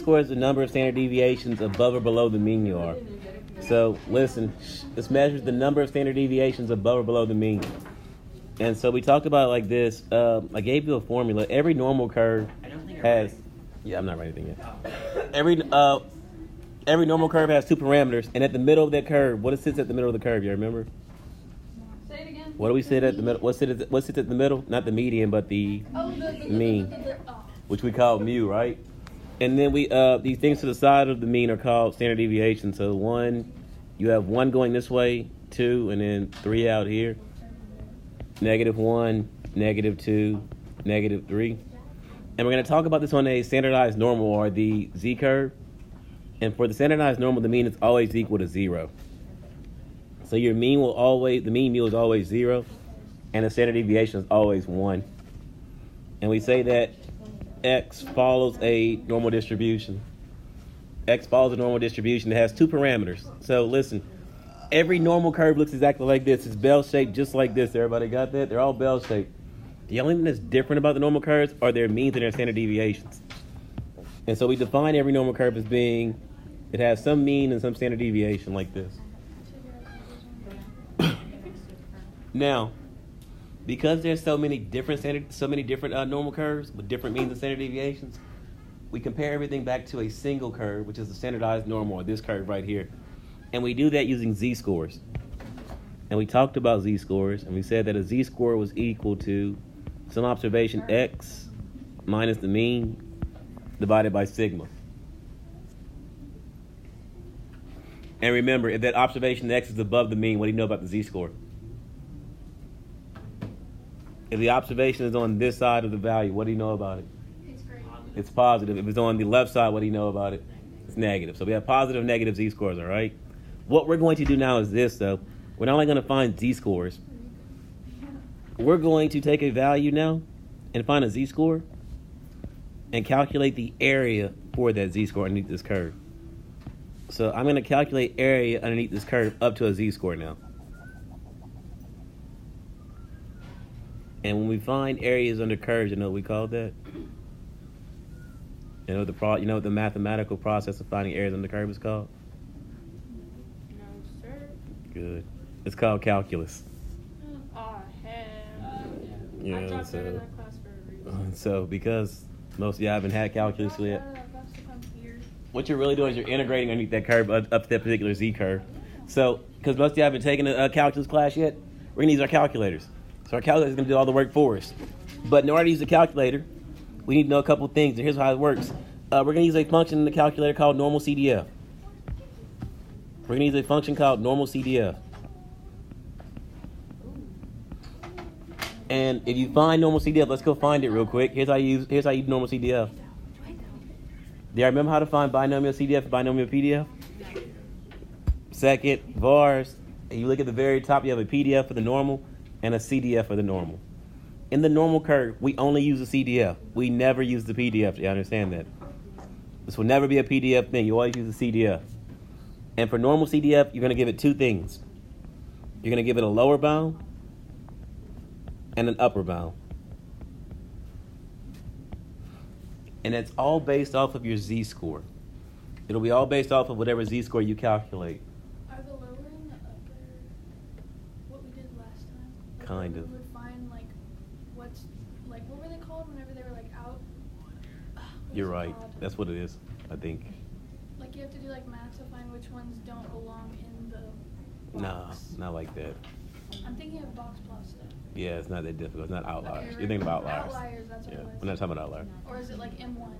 Z-score is the number of standard deviations above or below the mean you are. So listen, this measures the number of standard deviations above or below the mean. And so we talked about it like this. I gave you a formula. Every normal curve has... Yeah, I'm not writing anything yet. Every normal curve has two parameters. And at the middle of that curve, what sits at the middle of the curve? You remember? Say it again. What do we sit at the middle? What sits at the middle? Not the median, but the mean, which we call mu, right? And then these things to the side of the mean are called standard deviation. So you have 1 going this way, 2, and then 3 out here. -1, -2, -3. And we're going to talk about this on a standardized normal, or the z-curve. And for the standardized normal, the mean is always equal to 0. So your mean the mean mu is always 0, and the standard deviation is always 1. And we say that x follows a normal distribution. X follows a normal distribution that has two parameters. So listen, every normal curve looks exactly like this. It's bell-shaped just like this. Everybody got that? They're all bell-shaped. The only thing that's different about the normal curves are their means and their standard deviations. And so we define every normal curve as being, it has some mean and some standard deviation like this. Now, because there's so many different normal curves with different means and standard deviations, we compare everything back to a single curve, which is the standardized normal, or this curve right here. And we do that using z-scores. And we talked about z-scores, and we said that a z-score was equal to some observation x minus the mean divided by sigma. And remember, if that observation x is above the mean, what do you know about the z-score? If the observation is on this side of the value, what do you know about it? It's great. It's positive. If it's on the left side, what do you know about it? It's negative. So we have positive, negative z-scores, all right? What we're going to do now is this, though. We're not only going to find z-scores. We're going to take a value now and find a z-score and calculate the area for that z-score underneath this curve. So I'm going to calculate area underneath this curve up to a z-score now. And when we find areas under curves, you know what we call that? You know what the mathematical process of finding areas under curve is called? No, sir. Good. It's called calculus. Oh, hell. Yeah, I dropped out of that class for a reason. So because most of you haven't had calculus yet, what you're really doing is you're integrating underneath that curve up to that particular z curve. So because most of you haven't taken a calculus class yet, we're going to use our calculators. So our calculator is going to do all the work for us. But in order to use the calculator, we need to know a couple things. And here's how it works. We're going to use a function in the calculator called normal CDF. We're going to use a function called normal CDF. And if you find normal CDF, let's go find it real quick. Here's how you use normal CDF. Do you remember how to find binomial CDF and binomial PDF? Second, vars. And you look at the very top, you have a PDF for the normal and a CDF for the normal. In the normal curve, we only use the CDF. We never use the PDF. You understand that? This will never be a PDF thing. You always use the CDF. And for normal CDF, you're going to give it two things. You're going to give it a lower bound and an upper bound. And it's all based off of your z-score. It'll be all based off of whatever z-score you calculate. Are the lower and the upper what we did last time? Like Kind of. We would find what were they called whenever they were out? You're right. That's what it is, I think. Like you have to do math to find which ones don't belong in the No, box. not like that. I'm thinking of box plus stuff. Yeah, it's not that difficult. It's not outliers. Okay, You're thinking about outliers. Outliers, that's what Yeah, it was. we're not talking about outliers. Or is it M1?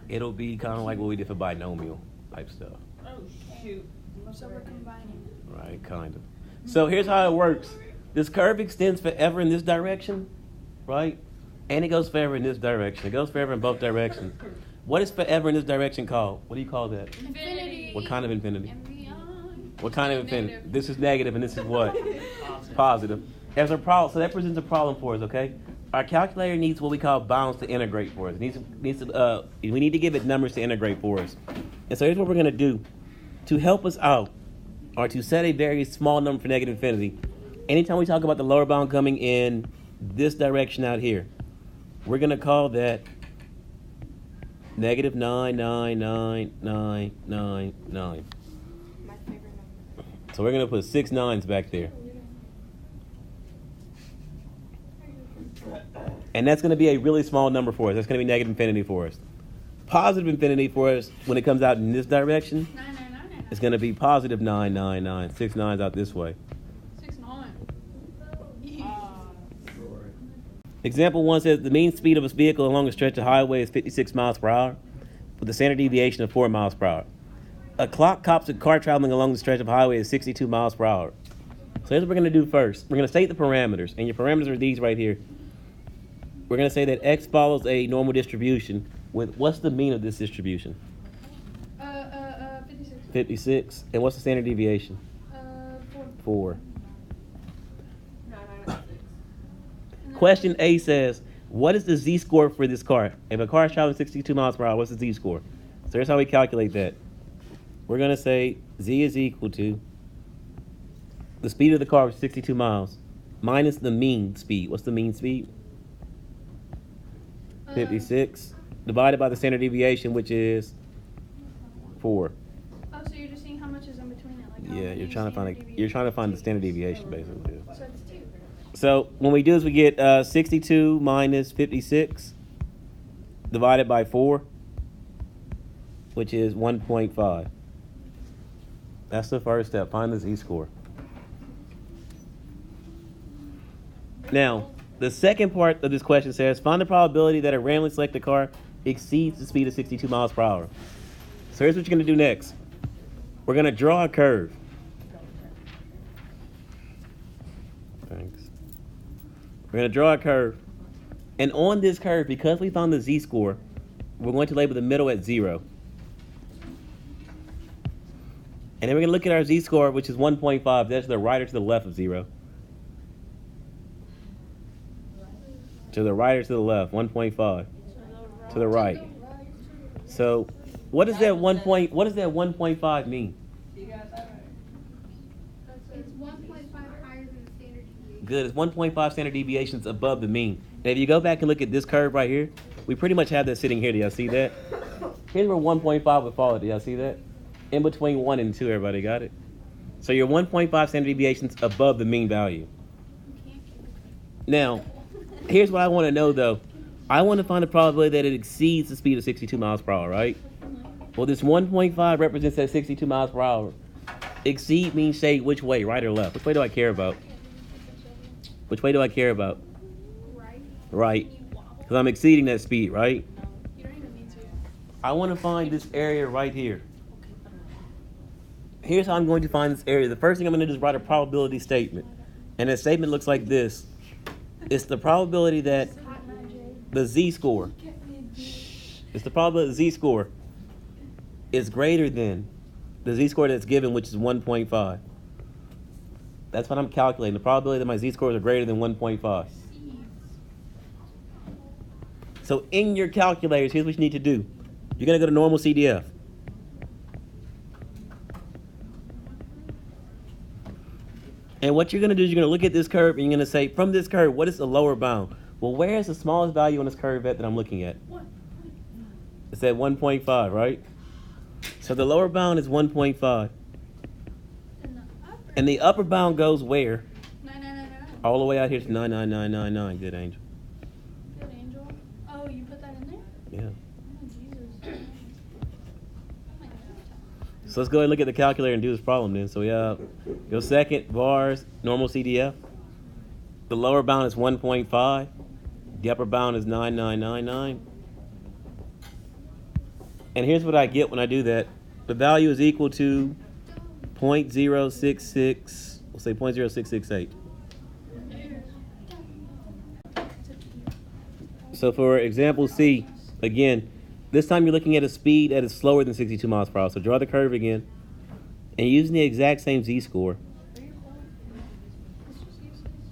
It'll be kind of like what we did for binomial type stuff. Oh, shoot. So we're combining it. Right, kind of. So here's how it works. This curve extends forever in this direction, right? And it goes forever in this direction. It goes forever in both directions. What is forever in this direction called? What do you call that? Infinity. What kind of infinity? And beyond. What kind of infinity? Negative. This is negative and this is what? Positive. There's a problem. So that presents a problem for us, okay? Our calculator needs what we call bounds to integrate for us. We need to give it numbers to integrate for us. And so here's what we're going to do. To help us out, or to set a very small number for negative infinity, anytime we talk about the lower bound coming in this direction out here, we're going to call that Negative 99999. My favorite number. So we're going to put 6 nines back there. And that's going to be a really small number for us. That's going to be negative infinity for us. Positive infinity for us, when it comes out in this direction, 99999. it's going to be positive 999. 6 nines out this way. 69. Example 1 says the mean speed of a vehicle along a stretch of highway is 56 miles per hour with a standard deviation of 4 miles per hour. A clock cops a car traveling along the stretch of highway is 62 miles per hour. So here's what we're going to do first. We're going to state the parameters, and your parameters are these right here. We're going to say that x follows a normal distribution with, what's the mean of this distribution? 56. 56. And what's the standard deviation? 4. 996. Question A says, what is the z-score for this car? If a car is traveling 62 miles per hour, what's the z-score? So here's how we calculate that. We're going to say z is equal to the speed of the car, which is 62 miles, minus the mean speed. What's the mean speed? 56. Divided by the standard deviation, which is 4. Oh, so you're just seeing how much is in between it? Like how Yeah, many you're trying to standard find the deviations? standard deviation, basically. So it's 2. So when we do is we get 62 minus 56 divided by 4, which is 1.5. That's the first step. Find the z-score. Now, the second part of this question says, find the probability that a randomly selected car exceeds the speed of 62 miles per hour. So here's what you're going to do next. We're going to draw a curve. Thanks. We're going to draw a curve. And on this curve, because we found the z-score, we're going to label the middle at 0. And then we're going to look at our z-score, which is 1.5. That's to the right or to the left of 0. To the right or to the left, 1.5. To the right. So, what does that 1.5 mean? You got that right. It's 1.5 higher than the standard deviation. Good. It's 1.5 standard deviations above the mean. And if you go back and look at this curve right here, we pretty much have that sitting here. Do y'all see that? Here's where 1.5 would fall. Do y'all see that? In between 1 and 2, everybody got it? So you're 1.5 standard deviations above the mean value. Now, here's what I want to know, though. I want to find the probability that it exceeds the speed of 62 miles per hour, right? Well, this 1.5 represents that 62 miles per hour. Exceed means say which way, right or left? Which way do I care about? Which way do I care about? Right? Right. Because I'm exceeding that speed, right? You don't even need to. I want to find this area right here. Here's how I'm going to find this area. The first thing I'm going to do is write a probability statement. And that statement looks like this. It's the probability that the z-score, it's the probability the z-score is greater than the z-score that's given, which is 1.5. That's what I'm calculating. The probability that my z-scores are greater than 1.5. So in your calculators, here's what you need to do. You're going to go to normal CDF. And what you're going to do is you're going to look at this curve and you're going to say, from this curve, what is the lower bound? Well, where is the smallest value on this curve at that I'm looking at? It's at 1.5, right? So the lower bound is 1.5. And the upper bound goes where? 9999. All the way out here to 99999. Good, Angel. Good angel. Oh, you put that in there? Yeah. Oh, Jesus. So let's go ahead and look at the calculator and do this problem then. So we have your second bars, normal CDF. The lower bound is 1.5. The upper bound is 9999. And here's what I get when I do that. The value is equal to 0.066, we'll say 0.0668. So for example C, again, this time you're looking at a speed that is slower than 62 miles per hour. So draw the curve again. And using the exact same z-score.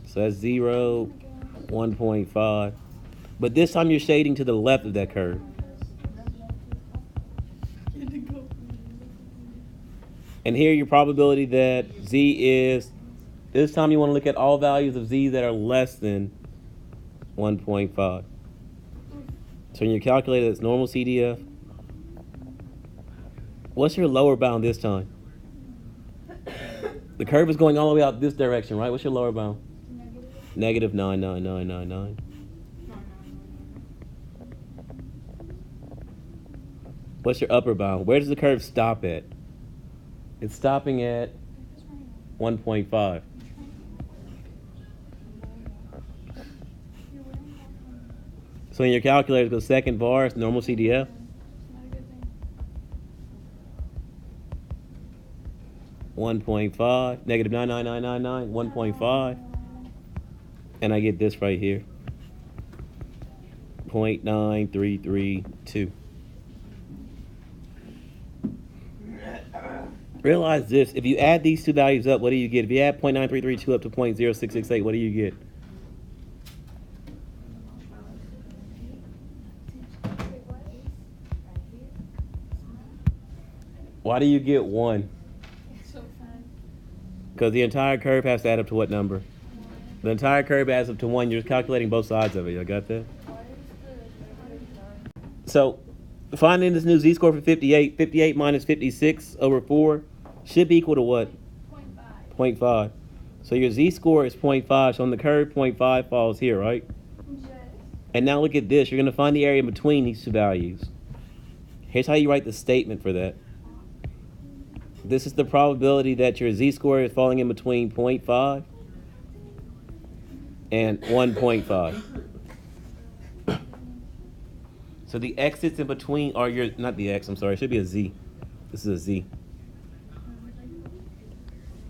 So that's 0, 1.5. But this time you're shading to the left of that curve. And here your probability that z is, this time you want to look at all values of z that are less than 1.5. So in your calculator, that's normal CDF. What's your lower bound this time? The curve is going all the way out this direction, right? What's your lower bound? Negative. Negative 99999. What's your upper bound? Where does the curve stop at? It's stopping at 1.5. So in your calculator, go second bar, it's normal CDF. It's not a good thing. 1.5, negative 99999, 1.5. And I get this right here. 0.9332. Realize this, if you add these two values up, what do you get? If you add 0.9332 up to 0.0668, what do you get? Wait, what? Why do you get 1? It's so fun. Because the entire curve has to add up to what number? The entire curve adds up to 1. You're just calculating both sides of it. You got that? Why is the negative 9? So, finding this new z-score for 58, 58 minus 56 over 4 should be equal to what? 0.5. 0.5. So your z-score is 0.5. So on the curve, 0.5 falls here, right? Yes. And now look at this. You're going to find the area between these two values. Here's how you write the statement for that. This is the probability that your z-score is falling in between 0.5 and 1.5. So the exits in between are your, not the x, I'm sorry, it should be a z. This is a z.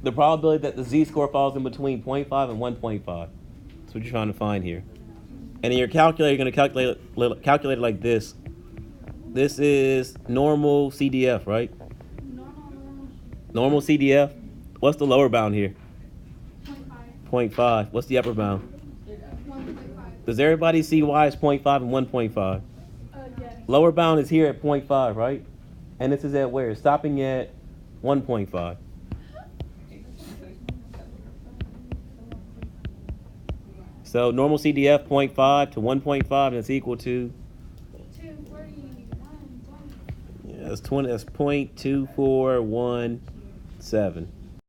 The probability that the z-score falls in between 0.5 and 1.5. That's what you're trying to find here. And in your calculator, you're going to calculate it like this. This is normal CDF, right? Normal CDF. What's the lower bound here? 0.5. 0.5. What's the upper bound? 1.5. Does everybody see why it's 0.5 and 1.5? Yes. Lower bound is here at 0.5, right? And this is at where? It's stopping at 1.5. So normal CDF 0.5 to 1.5, and it's equal to, 240. yeah, that's 20. That's 0.2417.